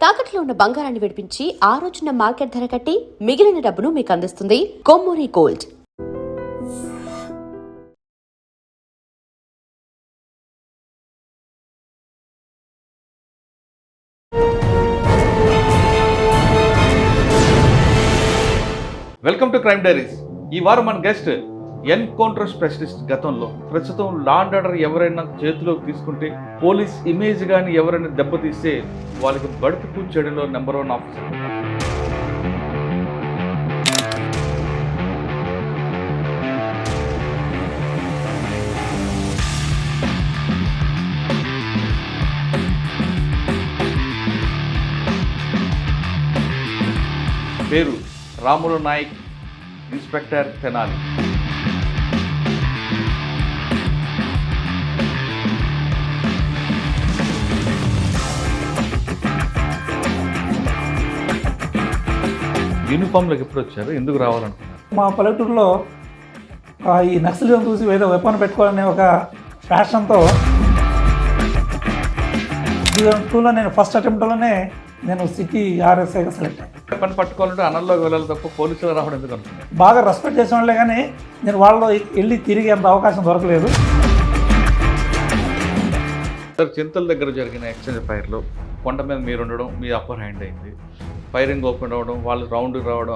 తాకట్లో ఉన్న బంగారాన్ని విడిపించి ఆ రోజున మార్కెట్ ధర కట్టి మిగిలిన డబ్బును మీకు అందిస్తుంది Kommuri gold. Welcome to crime diaries. ఈ వారం మన గెస్ట్ ఎన్కౌంటర్ స్పెషలిస్ట్. గతంలో ప్రస్తుతం లా అండ్ ఆర్డర్ ఎవరైనా చేతిలోకి తీసుకుంటే, పోలీస్ ఇమేజ్ కానీ ఎవరైనా దెబ్బతీస్తే వాళ్ళకి బడుపు కూర్చేయడంలో నెంబర్ 1 ఆఫీసర్. పేరు రాములు నాయక్, ఇన్స్పెక్టర్ తెనాలి. యూనిఫామ్లోకి ఎప్పుడు వచ్చారు? ఎందుకు రావాలనుకున్నారు? మా పల్లెటూరులో ఈ నక్సలిజం చూసి ఏదో వెపన్ పెట్టుకోవాలనే ఒక ఫ్యాషన్తో 2002లో నేను ఫస్ట్ అటెంప్ట్లోనే నేను సిటీ ఆర్ఎస్ఐగా సెలెక్ట్ అయ్యాను. వెపన్ పట్టుకోవాలంటే అన్నల్లోకి వెళ్ళాలి తప్ప పోలీసులు రావడం ఎందుకు అనుకున్నారు? బాగా రెస్పెక్ట్ చేసిన వాళ్ళే కానీ నేను వాళ్ళలో వెళ్ళి తిరిగి అంత అవకాశం దొరకలేదు. సార్, చింతల దగ్గర జరిగిన ఎక్స్చేంజ్ ఫైర్లో కొండ మీద మీరు ఉండడం మీ అప్పర్ హ్యాండ్ అయింది, ఫైరింగ్ ఓపెన్ అవ్వడం, వాళ్ళు రౌండ్ రావడం,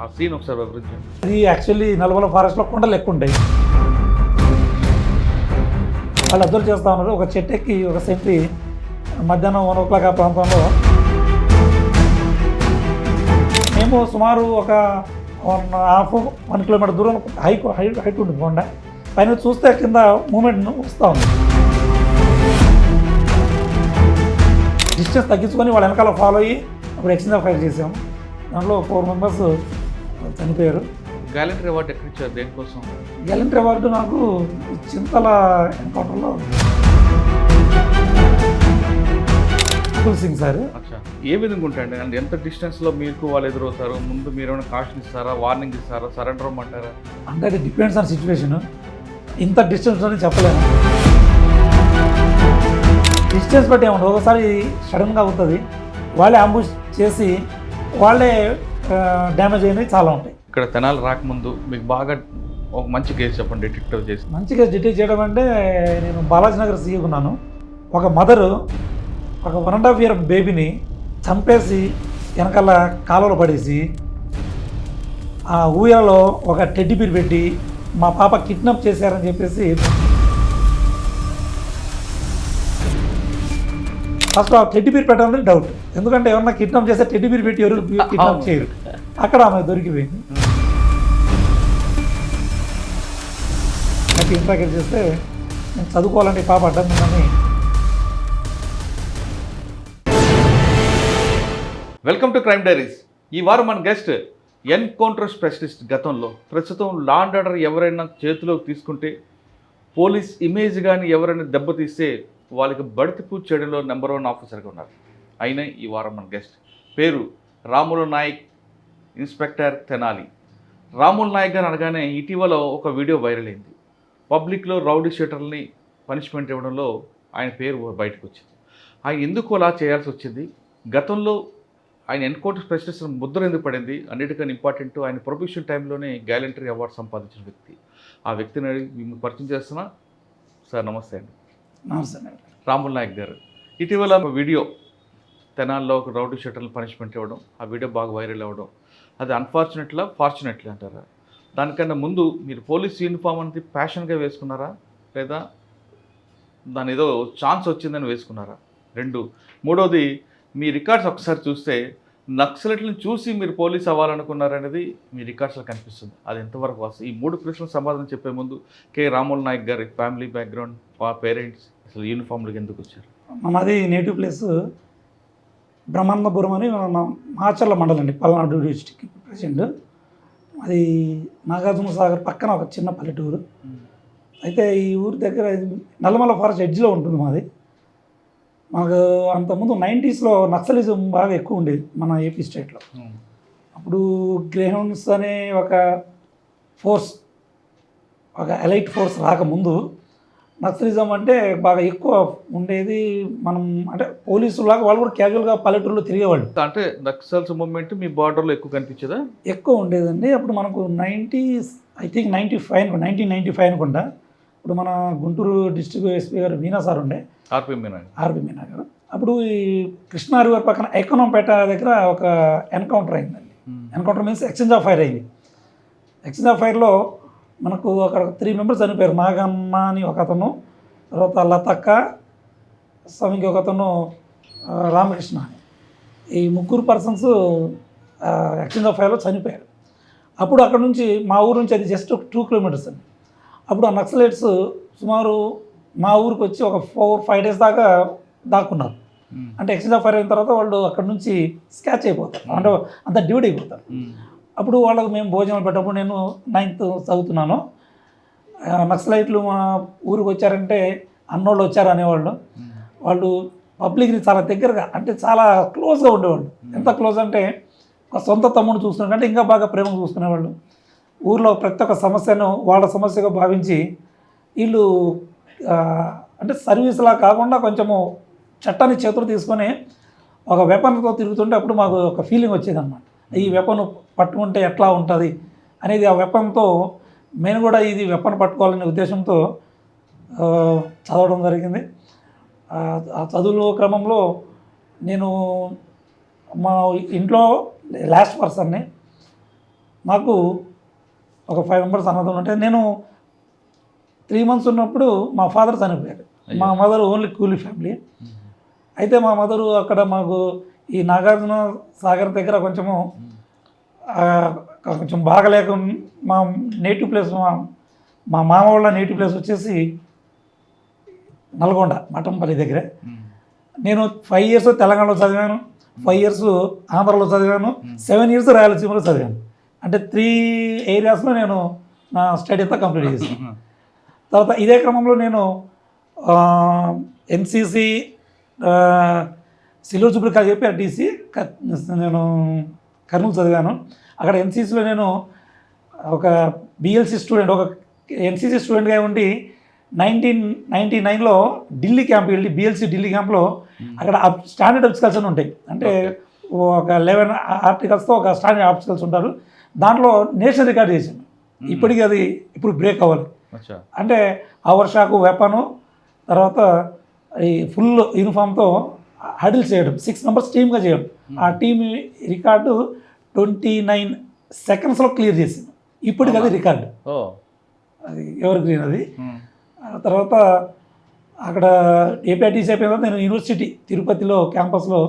ఆ సీన్ ఒకసారి వివరించండి. అది యాక్చువల్లీ నల్గొండ ఫారెస్ట్లో కొండలు ఎక్కువ ఉంటాయి. వాళ్ళు అబ్జర్వ్ చేస్తూ ఉన్నారు. ఒక చెట్టు ఎక్కి ఒక సెంట్రీ మధ్యాహ్నం 1 o'clock ఆ ప్రాంతంలో మేము సుమారు ఒక 1.5 kilometer దూరం హైట్ ఉంటుంది కొండ పైన చూస్తే కింద మూమెంట్ వస్తూ ఉంది. డిస్టెన్స్ తగ్గించుకొని వాళ్ళ వెనకాల ఫాలో అయ్యి అప్పుడు ఎక్స్చేంజ్ ఫైర్ చేసాం. దాంట్లో 4 members చనిపోయారు. గ్యాలెంటరీ అవార్డు ఎక్కడ ఇచ్చారు? దేనికోసం? గ్యాలెంటరీ అవార్డు నాకు చింతల ఎన్కౌంటర్లో కుల్ సింగ్ సార్. ఏ విధంగా ఉంటాయండి? అంటే ఎంత డిస్టెన్స్లో మీకు వాళ్ళు ఎదురవుతారు? ముందు మీరు ఏమైనా కాషన్ ఇస్తారా, వార్నింగ్ ఇస్తారా, సరెండర్ అవ్వమంటారా? అంటే అది డిపెండ్స్ ఆన్ సిచ్యువేషన్. ఇంత డిస్టెన్స్ అని చెప్పలేము. డిస్టెన్స్ బట్టి ఏముండదు. ఒకసారి సడన్గా అవుతుంది, వాళ్ళే అంబుష్ చేసి వాళ్ళే డ్యామేజ్ అయినవి చాలా ఉంటాయి. ఇక్కడ తెనాలి రాకముందు మీకు బాగా ఒక మంచి కేసు చెప్పండి, డిటెక్టివ్ చేసి. మంచి కేసు డిటెక్ట్ చేయడం అంటే నేను బాలాజీ నగర్ సీఈ ఉన్నాను. ఒక మదరు ఒక 1.5 year బేబీని చంపేసి వెనకాల కాలువలో పడేసి ఆ ఊయలలో ఒక టెడ్డీ బేర్ పెట్టి మా పాప కిడ్నాప్ చేశారని చెప్పేసి ఫస్ట్ ఆ టెడ్డీ బేర్ పెట్టాలని డౌట్. ఎందుకంటే ఎవరన్నా కిడ్నాప్ చేస్తే టెడ్డీ బేర్ పెట్టి ఎవరు కిడ్నాప్ చేయరు. అక్కడ ఆమె దొరికిపోయింది. నాకు ఇంట్రాక్ట్ చేస్తే నేను చదువుకోవాలంటే పాప అడ్డం ఉందని. Welcome to crime diaries. ఈ వారం మన గెస్ట్ ఎన్కౌంటర్ స్పెషలిస్ట్. గతంలో ప్రస్తుతం లా అండ్ ఆర్డర్ ఎవరైనా చేతిలోకి తీసుకుంటే, పోలీస్ ఇమేజ్ కానీ ఎవరైనా దెబ్బతీస్తే వాళ్ళకి బడితి పూజ చేయడంలో నెంబర్ 1 ఆఫీసర్గా ఉన్నారు. అయినా ఈ వారం మన గెస్ట్ పేరు రాములు నాయక్, ఇన్స్పెక్టర్ తెనాలి. రాములు నాయక్ గారు అనగానే ఇటీవల ఒక వీడియో వైరల్ అయింది. పబ్లిక్లో రౌడీ షీటర్ని పనిష్మెంట్ ఇవ్వడంలో ఆయన పేరు బయటకు వచ్చింది. ఆయన ఎందుకు అలా చేయాల్సి వచ్చింది? గతంలో ఆయన ఎన్కౌంటర్ స్పెషలిస్ట్ ముద్ర ఎందుకు పడింది? అన్నిటికన్నా ఇంపార్టెంట్, ఆయన ప్రొఫెషన్ టైంలోనే గ్యాలెంటరీ అవార్డు సంపాదించిన వ్యక్తి. ఆ వ్యక్తిని మీకు పరిచయం చేస్తున్నా. సార్ నమస్తే అండి. నమస్తే. రాములు నాయక్ గారు, ఇటీవల వీడియో తెనాల్లో ఒక రౌడీ షీటర్ని పనిష్మెంట్ ఇవ్వడం, ఆ వీడియో బాగా వైరల్ అవ్వడం, అది అన్ఫార్చునేట్లా ఫార్చునేట్లీ అంటారా? దానికన్నా ముందు మీరు పోలీస్ యూనిఫామ్ అనేది ప్యాషన్గా వేసుకున్నారా, లేదా దాని ఏదో ఛాన్స్ వచ్చిందని వేసుకున్నారా? 2. మూడోది, మీ రికార్డ్స్ ఒకసారి చూస్తే నక్సలైట్లను చూసి మీరు పోలీస్ అవ్వాలనుకున్నారనేది మీ రికార్డ్స్లో కనిపిస్తుంది. అది ఎంతవరకు వస్తుంది? ఈ 3 ప్రశ్నలకు సమాధానం చెప్పే ముందు కే రాములు నాయక్ గారి ఫ్యామిలీ బ్యాక్గ్రౌండ్, పేరెంట్స్, అసలు యూనిఫామ్లోకి ఎందుకు వచ్చారు? మాది నేటివ్ ప్లేస్ బ్రహ్మానందపురం అని మాచర్ల మండలం అండి, పల్నాడు డిస్టిక్ ప్రెసిడెంట్. అది నాగార్జున సాగర్ పక్కన ఒక చిన్న పల్లెటూరు. అయితే ఈ ఊరి దగ్గర నల్లమల ఫారెస్ట్ ఎడ్జ్లో ఉంటుంది మాది. మాకు అంతకుముందు 90sలో నక్సలిజం బాగా ఎక్కువ ఉండేది మన ఏపీ స్టేట్లో. అప్పుడు గ్రేహౌండ్స్ అనే ఒక ఫోర్స్, ఒక ఎలైట్ ఫోర్స్ రాకముందు నక్సలిజం అంటే బాగా ఎక్కువ ఉండేది. మనం అంటే పోలీసులాగా వాళ్ళు కూడా క్యాజువల్గా పల్లెటూరులో తిరిగేవాళ్ళు. అంటే నక్సల్స్ మూవ్మెంట్ మీ బార్డర్లో ఎక్కువ కనిపించదా? ఎక్కువ ఉండేదండి. అప్పుడు మనకు 1995 అనుకుంటా. ఇప్పుడు మన గుంటూరు డిస్ట్రిక్ట్ ఎస్పీ గారు మీనా సార్ ఉండే, ఆర్పి మీనా గారు. అప్పుడు ఈ కృష్ణా రివర్ పక్కన ఎకనంపేట దగ్గర ఒక ఎన్కౌంటర్ అయిందండి. Encounter means exchange of fire అయింది. ఎక్స్చేంజ్ ఆఫ్ ఫైర్లో మనకు అక్కడ 3 మెంబర్స్ చనిపోయారు. నాగమ్మ అని ఒక అతను, తర్వాత లతక్క, స్వామికి ఒక అతను, రామకృష్ణ అని. ఈ 3 పర్సన్స్ ఎక్స్చేంజ్ ఆఫ్ ఫైర్లో చనిపోయారు. అప్పుడు అక్కడ నుంచి మా ఊరు నుంచి అది జస్ట్ 2 కిలోమీటర్స్ అండి. అప్పుడు ఆ నక్సలైట్స్ సుమారు మా ఊరికి వచ్చి ఒక 4-5 డేస్ దాకా దాక్కున్నారు. అంటే ఎక్స్చేంజ్ ఆఫ్ ఫైర్ అయిన తర్వాత వాళ్ళు అక్కడ నుంచి స్కాచ్ అయిపోతారు, అంటే అంత డివైడ్ అయిపోతారు. అప్పుడు వాళ్ళకు మేము భోజనాలు పెట్టినప్పుడు నేను 9th చదువుతున్నాను. నక్సలైట్లు మా ఊరికి వచ్చారంటే అన్నోళ్ళు వచ్చారు అనేవాళ్ళు. వాళ్ళు పబ్లిక్ని చాలా దగ్గరగా, అంటే చాలా క్లోజ్గా ఉండేవాళ్ళు. ఎంత క్లోజ్ అంటే ఒక సొంత తమ్ముడు చూసుకున్నట్టు ఇంకా బాగా ప్రేమగా చూసుకునేవాళ్ళు. ఊర్లో ప్రతి ఒక్క సమస్యను వాళ్ళ సమస్యగా భావించి వీళ్ళు అంటే సర్వీస్లా కాకుండా కొంచెము చట్టాన్ని చేతులు తీసుకొని ఒక వెపన్తో తిరుగుతుంటే అప్పుడు మాకు ఒక ఫీలింగ్ వచ్చేదన్నమాట. ఈ వెపన్ పట్టుకుంటే ఎట్లా ఉంటుంది అనేది, ఆ వెపన్తో నేను కూడా ఇది వెపన్ పట్టుకోవాలనే ఉద్దేశంతో చదవడం జరిగింది. ఆ చదువుల క్రమంలో నేను మా ఇంట్లో లాస్ట్ పర్సన్ని. నాకు ఒక 5 మెంబర్స్ అన్నదమ్ములు ఉంటే, నేను 3 months ఉన్నప్పుడు మా ఫాదర్ చనిపోయారు. మా మదర్ ఓన్లీ కూలీ ఫ్యామిలీ. అయితే మా మదరు అక్కడ మాకు ఈ నాగార్జున సాగర్ దగ్గర కొంచెం బాగలేక, మా నేటివ్ ప్లేస్, మా మామ వాళ్ళ నేటివ్ ప్లేస్ వచ్చేసి నల్గొండ మఠంపల్లి దగ్గర. నేను 5 years తెలంగాణలో చదివాను, 5 years ఆంధ్రలో చదివాను, 7 years రాయలసీమలో చదివాను. అంటే 3 areasలో నేను నా స్టడీ అంతా కంప్లీట్ చేశాను. తర్వాత ఇదే క్రమంలో నేను ఎన్సీసీ సిల్వర్ జూబ్లీ కాలేజ్ చెప్పి ఆర్టీసీ నేను కర్నూలు చదివాను. అక్కడ ఎన్సీసీలో నేను ఒక బిఎల్సీ స్టూడెంట్, ఒక ఎన్సీసీ స్టూడెంట్గా ఉండి 1999లో ఢిల్లీ క్యాంప్ వెళ్ళి, బిఎల్సీ ఢిల్లీ క్యాంప్లో అక్కడ స్టాండర్డ్ ఆబ్స్టికల్స్ అని ఉంటాయి. అంటే ఒక 11 ఆర్టికల్స్తో ఒక స్టాండర్డ్ ఆబ్స్టికల్స్ ఉంటారు. దాంట్లో నేషనల్ రికార్డ్ చేశాను. ఇప్పటికీ అది ఇప్పుడు బ్రేక్ అవ్వాలి. అంటే అవర్ షాకు, వెపను, తర్వాత ఈ ఫుల్ యూనిఫామ్తో హడిల్స్ చేయడం, 6 members టీమ్గా చేయడం. ఆ టీమ్ రికార్డు 29 secondsలో క్లియర్ చేసింది. ఇప్పటికి అది రికార్డు, అది ఎవర్ గ్రీన్ అది. తర్వాత అక్కడ ఏపీఐటీసీ అయిపోయిన తర్వాత నేను యూనివర్సిటీ తిరుపతిలో క్యాంపస్లో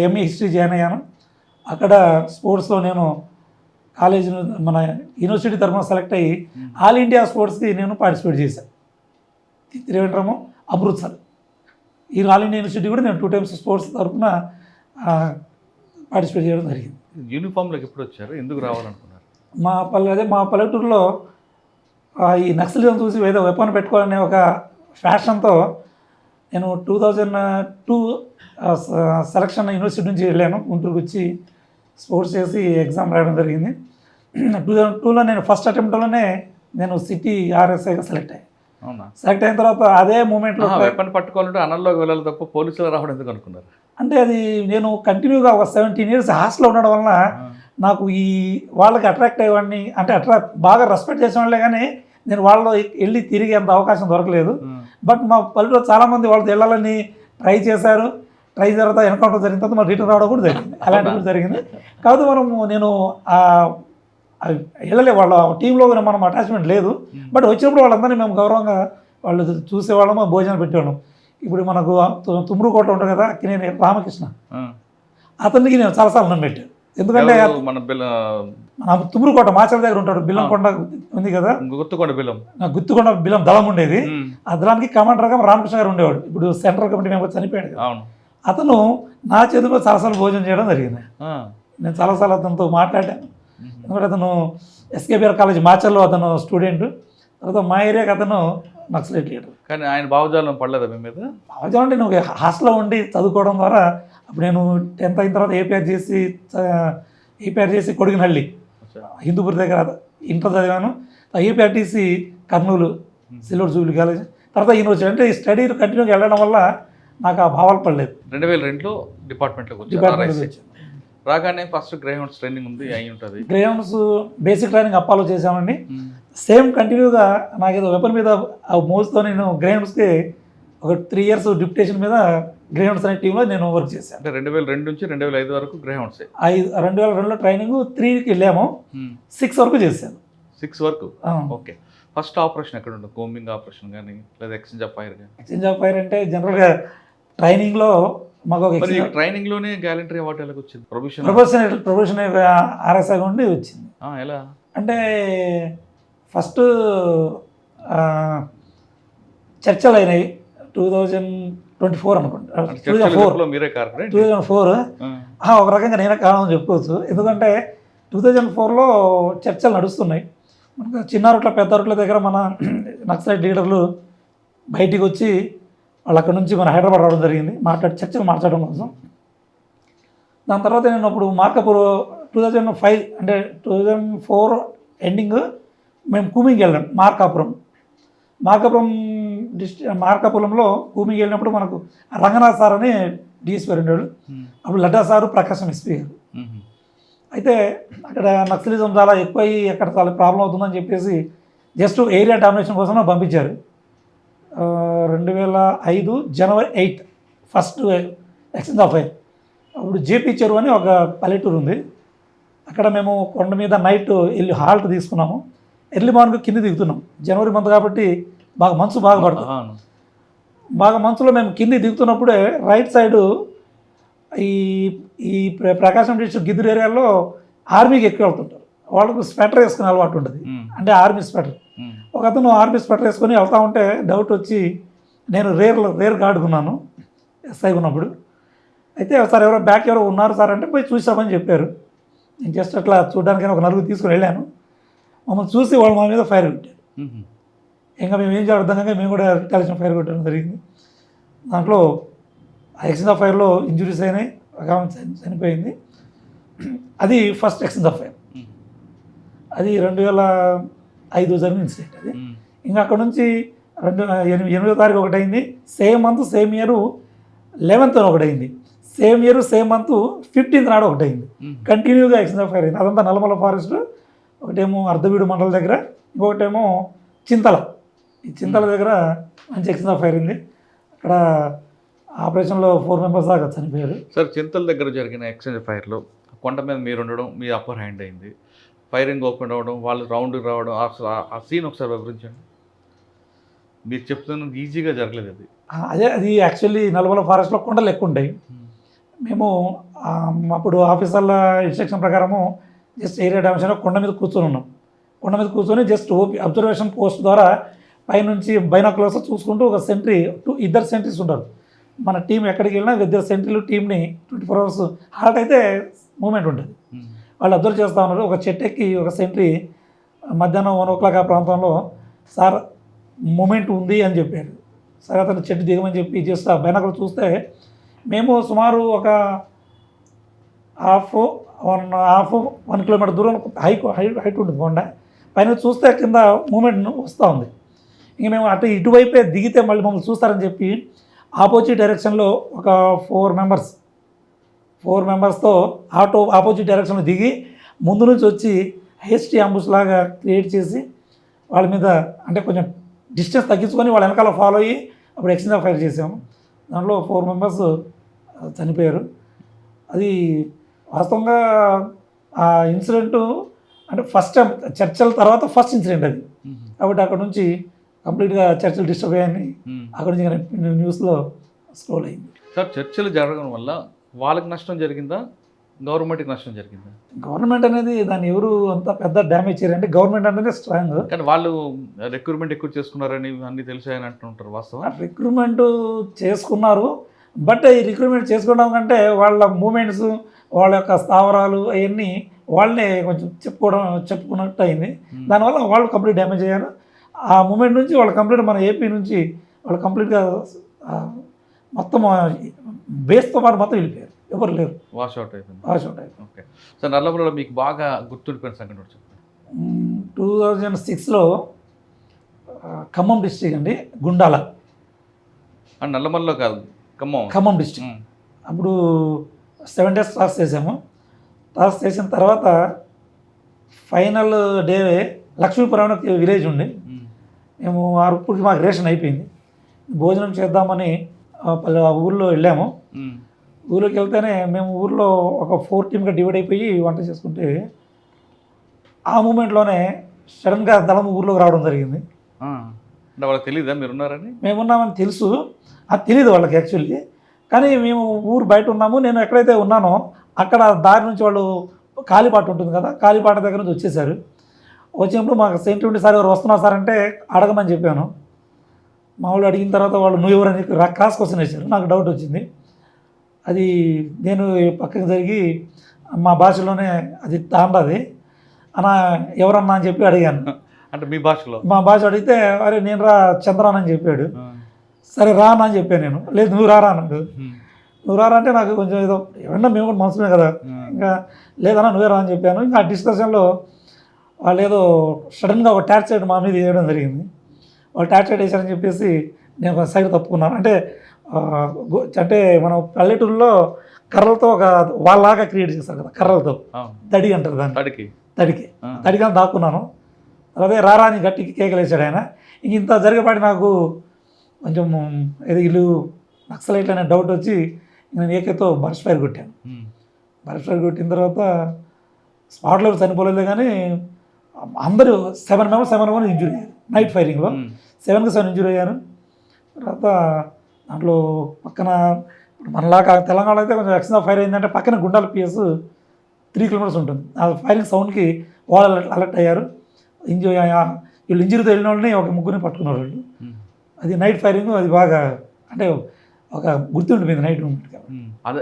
ఎంఏ హిస్టరీ జాయిన్ అయ్యాను. అక్కడ స్పోర్ట్స్లో నేను కాలేజ్ మన యూనివర్సిటీ తరఫున సెలెక్ట్ అయ్యి ఆల్ ఇండియా స్పోర్ట్స్కి నేను పార్టిసిపేట్ చేశాను. త్రివేంద్రము, అమృత్సర్, ఈ ఆల్ ఇండియా యూనివర్సిటీ కూడా నేను 2 times స్పోర్ట్స్ తరఫున పార్టిసిపేట్ చేయడం జరిగింది. యూనిఫామ్లోకి ఎప్పుడు వచ్చారు, ఎందుకు రావాలనుకున్నారు? మా పల్లెటూరులో ఈ నక్సలిజం చూసి ఏదో వెపన్ పెట్టుకోవాలనే ఒక ఫ్యాషన్తో నేను 2002 సెలక్షన్ యూనివర్సిటీ నుంచి వెళ్ళాను. గుంటూరుకు వచ్చి స్పోర్ట్స్ చేసి ఎగ్జామ్ రాయడం జరిగింది. 2002లో నేను ఫస్ట్ అటెంప్ట్లోనే నేను సిటీ ఆర్ఎస్ఐగా సెలెక్ట్ అయ్యాను. అవునా? సెలెక్ట్ అయిన తర్వాత అదే మూమెంట్లో వెపన్ పట్టుకోవాలంటే అన్నల్లోకి వెళ్ళాలి తప్ప పోలీసులు రావడం ఎందుకు అనుకున్నారు? అంటే అది నేను కంటిన్యూగా ఒక 17 years హాస్టల్లో ఉండడం వలన నాకు ఈ వాళ్ళకి అట్రాక్ట్ అయ్యేవాడిని, అంటే బాగా రెస్పెక్ట్ చేసేవాళ్ళే, కానీ నేను వాళ్ళలో వెళ్ళి తిరిగి అంత అవకాశం దొరకలేదు. బట్ మా పల్లెటూరు చాలామంది వాళ్ళతో వెళ్ళాలని ట్రై చేశారు. ట్రై తర్వాత ఎన్కౌంటర్ జరిగిన తర్వాత మరి రిటర్న్ రావడం కూడా జరిగింది, అలాంటివి కూడా జరిగింది. కాదు నేను వెళ్ళలే, వాళ్ళ టీంలో మనం అటాచ్మెంట్ లేదు. బట్ వచ్చినప్పుడు వాళ్ళందరినీ మేము గౌరవంగా వాళ్ళు చూసేవాళ్ళము, భోజనాలు పెట్టేవాళ్ళం. ఇప్పుడు మనకు తుమ్మురుకోట ఉంటుంది కదా, నేను రామకృష్ణ, అతనికి నేను చాలాసార్లు నన్ను పెట్టాను. ఎందుకంటే మన తుమ్మురుకోట మాచల దగ్గర ఉంటాడు, బిల్లంకొండ ఉంది కదా, గుత్తుకొండ బిల్లం దళం ఉండేది. ఆ దళానికి కమాండర్గా రామకృష్ణ గారు ఉండేవాడు. ఇప్పుడు సెంట్రల్ కమిటీ మెంబర్ చనిపోయాడు. అతను నా చేతిలో చాలాసార్లు భోజనం చేయడం జరిగింది. నేను చాలాసార్లు అతనితో మాట్లాడాను. ఎందుకంటే అతను ఎస్కేబిఆర్ కాలేజ్ మాచల్లో అతను స్టూడెంట్. తర్వాత మా ఏరియాకి అతను నక్సలైట్ లీడర్. కానీ ఆయన భావజాలం పడలేదా మీ మీద? భావజాలం అంటే నువ్వు హాస్టల్లో ఉండి చదువుకోవడం ద్వారా, అప్పుడు నేను 10th అయిన తర్వాత ఏపీఆర్ చేసి కొడిగినహళ్ళి హిందూపూర్ దగ్గర ఇంటర్ చదివాను. APRTC Kurnool silver Jubilee college, తర్వాత ఈయన వచ్చాడు. అంటే ఈ స్టడీ కంటిన్యూగా వెళ్ళడం వల్ల నాకు ఆ భావాలు పడలేదు. 2002లో డిపార్ట్మెంట్లోకి వచ్చారు. డిపార్ట్మెంట్ వచ్చాను. రాగానే ఫస్ట్ గ్రే హౌండ్స్ ట్రైనింగ్ ఉంది అయి ఉంటుంది. గ్రేహౌండ్స్ బేసిక్ ట్రైనింగ్ అప్పాలో చేశామండి. సేమ్ కంటిన్యూగా నాకు ఏదో వెపన్ మీద ఆ మోజుతో నేను గ్రేహౌండ్స్కి ఒక 3 years డిప్యుటేషన్ మీద గ్రేహౌండ్స్ అనే టీంలో నేను వర్క్ చేశాను. అంటే 2002 నుంచి 2005 వరకు గ్రే హౌండ్స్. 2002లో ట్రైనింగ్ 3కి వెళ్ళాము, 6 వరకు చేశాను. 6 వరకు. ఓకే. ఫస్ట్ ఆపరేషన్ ఎక్కడ ఉంటుంది? కోమింగ్ ఆపరేషన్ కానీ లేదా ఎక్స్చేంజ్ ఆఫ్ ఫైర్ కానీ? ఎక్స్చేంజ్ ఆఫ్ ఫైర్ అంటే జనరల్గా ట్రైనింగ్లో మాకు ఒక ట్రైనింగ్లోనే గ్యాలంటరీ అవార్డు ఎలా వచ్చింది? ప్రొఫెషన్ ఆర్ఎస్ఐ నుండి వచ్చింది. ఎలా అంటే ఫస్ట్ చర్చలు అయినాయి 2024 అనుకుంటా. 2004 ఒక రకంగా నేనే కారణం చెప్పుకోవచ్చు. ఎందుకంటే 2004లో చర్చలు నడుస్తున్నాయి. మనకు చిన్న రూట్ల పెద్ద రూట్ల దగ్గర మన నక్సలైట్ లీడర్లు బయటికి వచ్చి వాళ్ళు అక్కడ నుంచి మన హైదరాబాద్ రావడం జరిగింది చర్చలు మాట్లాడడం కోసం. దాని తర్వాత నేను అప్పుడు మార్కాపూర్ 2005 అంటే 2004 ఎండింగ్ మేము కూమింగ్కి వెళ్ళాం. మార్కాపురంలో కూమింగ్కి వెళ్ళినప్పుడు మనకు రంగనాథ్ సార్ అని డిఎస్పీ ఉండేవాడు. అప్పుడు లడ్డా సారు ప్రకాశం ఎస్పీ గారు. అయితే అక్కడ నక్సలిజం చాలా ఎక్కువ అయ్యి అక్కడ చాలా ప్రాబ్లం అవుతుందని చెప్పేసి జస్ట్ ఏరియా డామినేషన్ కోసం నాకు పంపించారు. 2005 January 8 first exchange of fire. అప్పుడు జేపీ చెరువు అని ఒక పల్లెటూరు ఉంది. అక్కడ మేము కొండ మీద నైట్ వెళ్ళి హాల్ట్ తీసుకున్నాము. ఎర్లీ మార్నింగ్ కింద దిగుతున్నాం. జనవరి మంత్ కాబట్టి బాగా మంచు బాగా పడుతుంది. బాగా మంచులో మేము కింద దిగుతున్నప్పుడే రైట్ సైడు ఈ ప్రకాశం డిస్ట్రిక్ట్ గిద్దరు ఏరియాలో ఆర్మీకి ఎక్కువ వెళ్తుంటారు. వాళ్ళకు స్వెటర్ వేసుకునే అలవాటు ఉంటుంది, అంటే ఆర్మీ స్వెటర్. ఒక అతను ఆర్మీ స్వెటర్ వేసుకొని వెళ్తూ ఉంటే డౌట్ వచ్చి నేను రేర్ గార్డుకున్నాను ఎస్ఐ ఉన్నప్పుడు. అయితే సార్ ఎవరో బ్యాక్ ఎవరో ఉన్నారు సార్ అంటే పోయి చూసామని చెప్పారు. నేను జస్ట్ అట్లా చూడడానికైనా ఒక నలుగురు తీసుకుని వెళ్ళాను. మమ్మల్ని చూసి వాళ్ళు మా మీద ఫైర్ కొట్టారు. ఇంకా మేము ఏం చేయాలి అర్థం కాక మేము కూడా రిటాలియేషన్ ఫైర్ కొట్టడం జరిగింది. దాంట్లో ఎక్స్చేంజ్ ఆఫ్ ఫైర్లో ఇంజురీస్ అయినాయి, ఒక ఆమె చనిపోయింది. అది ఫస్ట్ ఎక్స్చేంజ్ ఆఫ్ ఫైర్. అది 2005 జరిగిన ఇన్సిడెంట్ అది. ఇంకా అక్కడ నుంచి 8వ తారీఖు ఒకటి అయింది. Same month same year 11th ఒకటి అయింది. Same year same month 15th నాడు ఒకటి అయింది. కంటిన్యూగా ఎక్స్చేంజ్ ఆఫ్ ఫైర్ అయింది. అదంతా నల్లమల ఫారెస్ట్. ఒకటేమో అర్ధవీడు మండలం దగ్గర, ఇంకొకటేమో చింతల. ఈ చింతల దగ్గర మంచి ఎక్స్చేంజ్ ఆఫ్ ఫైర్ అయింది. అక్కడ ఆపరేషన్లో 4 members దాకా చనిపోయారు. సార్, చింతల దగ్గర జరిగిన ఎక్స్చేంజ్ ఫైర్లో కొండ మీద మీరు ఉండడం మీ అప్పర్ హ్యాండ్ అయింది, ఫైరింగ్ ఓపెన్ అవ్వడం, వాళ్ళు రౌండ్కి రావడం, ఆ సీన్ ఒకసారి వివరించండి. మీరు చెప్తున్నది ఈజీగా జరగలేదు అది. అది యాక్చువల్లీ నల్లమల ఫారెస్ట్లో కొండలు ఎక్కువ ఉంటాయి. మేము అప్పుడు ఆఫీసర్ల ఇన్స్ట్రక్షన్ ప్రకారము జస్ట్ ఏరియా డామినేషన్లో కొండ మీద కూర్చొని ఉన్నాం. కొండ మీద కూర్చొని జస్ట్ అబ్జర్వేషన్ పోస్ట్ ద్వారా పైనుంచి బైనాక్యులర్స్ చూసుకుంటూ ఒక సెంట్రీ, 2 సెంట్రీస్ ఉంటారు. మన టీం ఎక్కడికి వెళ్ళినా 2 సెంట్రీలు టీంని 24 hours హాల్ట్ అయితే మూమెంట్ ఉంటుంది. వాళ్ళు అబ్జర్వ్ చేస్తూ ఉన్నారు. ఒక చెట్టు ఎక్కి ఒక సెంట్రీ మధ్యాహ్నం 1 o'clock ఆ ప్రాంతంలో సార్ మూమెంట్ ఉంది అని చెప్పారు. సరే అతను చెట్టు దిగమని చెప్పి జస్ట్ ఆ బైనాక్యులర్ చూస్తే మేము సుమారు ఒక హాఫ్ 1 kilometer దూరం హైట్ ఉంటుంది కొండ పైన. చూస్తే కింద మూమెంట్ వస్తూ ఉంది. ఇంక మేము అటు ఇటువైపే దిగితే మళ్ళీ మమ్మల్ని చూస్తారని చెప్పి ఆపోజిట్ డైరెక్షన్లో ఒక 4 మెంబర్స్తో ఆపోజిట్ డైరెక్షన్లో దిగి ముందు నుంచి వచ్చి హెచ్టీ అంబుస్ లాగా క్రియేట్ చేసి వాళ్ళ మీద అంటే కొంచెం డిస్టెన్స్ తగ్గించుకొని వాళ్ళ వెనకాల ఫాలో అయ్యి అప్పుడు ఎక్స్చేంజ్ ఆఫ్ ఫైర్ చేసాము. దాంట్లో 4 members చనిపోయారు. అది వాస్తవంగా ఆ ఇన్సిడెంట్ అంటే ఫస్ట్ టైం చర్చల తర్వాత ఫస్ట్ ఇన్సిడెంట్ అది. కాబట్టి అక్కడ నుంచి కంప్లీట్గా చర్చలు డిస్టర్బ్ అయ్యాయని అక్కడ నుంచి న్యూస్లో స్క్రోల్ అయింది. సార్, చర్చలు జరగడం వల్ల వాళ్ళకి నష్టం జరిగిందా, గవర్నమెంట్కి నష్టం జరిగిందా? గవర్నమెంట్ అనేది దాన్ని ఎవరు అంత పెద్ద డ్యామేజ్ చేయరు. అంటే గవర్నమెంట్ అనేది స్ట్రాంగ్, కానీ వాళ్ళు రిక్రూట్మెంట్ ఎక్కువ చేసుకున్నారని అన్నీ తెలిసాయని అంటుంటారు. వాస్తవం రిక్రూట్మెంట్ చేసుకున్నారు. బట్ ఈ రిక్రూట్మెంట్ చేసుకోవడం కంటే వాళ్ళ మూమెంట్స్, వాళ్ళ యొక్క స్థావరాలు అవన్నీ వాళ్ళే కొంచెం చెప్పుకున్నట్టు అయింది. దానివల్ల వాళ్ళు కంప్లీట్ డ్యామేజ్ అయ్యారు. ఆ మూమెంట్ నుంచి వాళ్ళు కంప్లీట్ మన ఏపీ నుంచి వాళ్ళు కంప్లీట్గా మొత్తం బేస్తో పాటు మొత్తం వెళ్ళిపోయారు. ఎవరు లేరు, వాష్అవుట్ అయిపోయింది. ఓకే సార్, నల్లమలలో మీకు బాగా గుర్తుండిపోయిన సంఘటన చెప్పండి. 2006లో ఖమ్మం డిస్టిక్ అండి, గుండాల, నల్లమల్లో కాదు, ఖమ్మం. ఖమ్మం డిస్టిక్. ఉమ్. అప్పుడు 7 days టాస్ చేసాము. టాస్ చేసిన తర్వాత ఫైనల్ డే లక్ష్మీపురం అని ఒక విలేజ్ ఉండి ఉమ్. మేము అప్పుడు మాకు రేషన్ అయిపోయింది, భోజనం చేద్దామని ఆ ఊళ్ళో వెళ్ళాము. ఉమ్. ఊళ్ళోకి వెళ్తేనే మేము ఊళ్ళో ఒక 4 టీమ్గా డివైడ్ అయిపోయి వంట చేసుకుంటే ఆ మూమెంట్లోనే సడన్గా దళం ఊళ్ళోకి రావడం జరిగింది. అంటే వాళ్ళకి తెలియదా మీరు ఉన్నారని? మేమున్నామని తెలుసు, అది తెలియదు వాళ్ళకి యాక్చువల్లీ. కానీ మేము ఊరు బయట ఉన్నాము, నేను ఎక్కడైతే ఉన్నానో అక్కడ దారి నుంచి వాళ్ళు కాలిపాట ఉంటుంది కదా, కాలిపాట దగ్గర నుంచి వచ్చేసారు. వచ్చినప్పుడు మాకు సెంట్రీ సార్ ఎవరు వస్తున్నారు సార్ అంటే అడగమని చెప్పాను. మా వాళ్ళు అడిగిన తర్వాత వాళ్ళు నువ్వు ఎవరని క్రాస్ క్వశ్చన్ వేశారు. నాకు డౌట్ వచ్చింది. అది నేను పక్కకు జరిగి మా భాషలోనే అది తాండది అన్న ఎవరన్నా అని చెప్పి అడిగాను. అంటే మీ భాషలో? మా భాష అడిగితే అరే నేను రా చంద్రాన్ అని చెప్పాడు. ఆ. సరే రా అని చెప్పాను నేను. లేదు నువ్వు రారా అన్నాడు. ఉమ్. నువ్వు రారా అంటే నాకు కొంచెం ఏదో ఏమన్నా మేము కూడా మనసుమే కదా, ఇంకా లేదన్నా నువ్వే రా అని చెప్పాను. ఇంకా ఆ డిస్కషన్లో వాళ్ళు ఏదో సడన్గా ఒక ట్యాచ్ సైడ్ మా మీద వేయడం జరిగింది. వాళ్ళు ట్యాచ్ సైడ్ వేసారని చెప్పేసి నేను ఒక సైడ్ తప్పుకున్నాను. అంటే మనం పల్లెటూరులో కర్రలతో ఒక వాళ్ళలాగా క్రియేట్ చేస్తారు కదా, కర్రలతో అవును. దడి అంటారు దాన్ని, తడికి. తడిగా దాక్కున్నాను. అదే రారా అని గట్టికి కేకలేసాడు ఆయన. ఇంత జరిగేపాటి నాకు కొంచెం ఏదో ఇల్లు నక్సలైట్లు అనే డౌట్ వచ్చి నేను ఏకేతో బర్ష్ ఫైర్ కొట్టాను. ఉమ్. బర్ష్ ఫైర్ కొట్టిన తర్వాత స్పాట్లో చనిపోలేదు, కానీ అందరూ 7 members ఇంజూరీ అయ్యారు నైట్ ఫైరింగ్లో. 7కి 7 ఇంజూరీ అయ్యారు. తర్వాత దాంట్లో పక్కన ఇప్పుడు మనలాగా తెలంగాణలో అయితే కొంచెం ఎక్స్ట్రా ఫైర్ అయిందంటే పక్కన గుండాల పిఎస్ 3 kilometers ఉంటుంది. ఆ ఫైరింగ్ సౌండ్కి వాళ్ళు అలర్ట్ అయ్యారు. వీళ్ళు ఇంజరీతో వెళ్ళిన వాళ్ళని ఒక ముగ్గురిని పట్టుకున్నారు వాళ్ళు. అది నైట్ ఫైరింగ్, అది బాగా అంటే ఒక గుర్తుండిపోయింది నైట్ మూమెంట్గా. అదే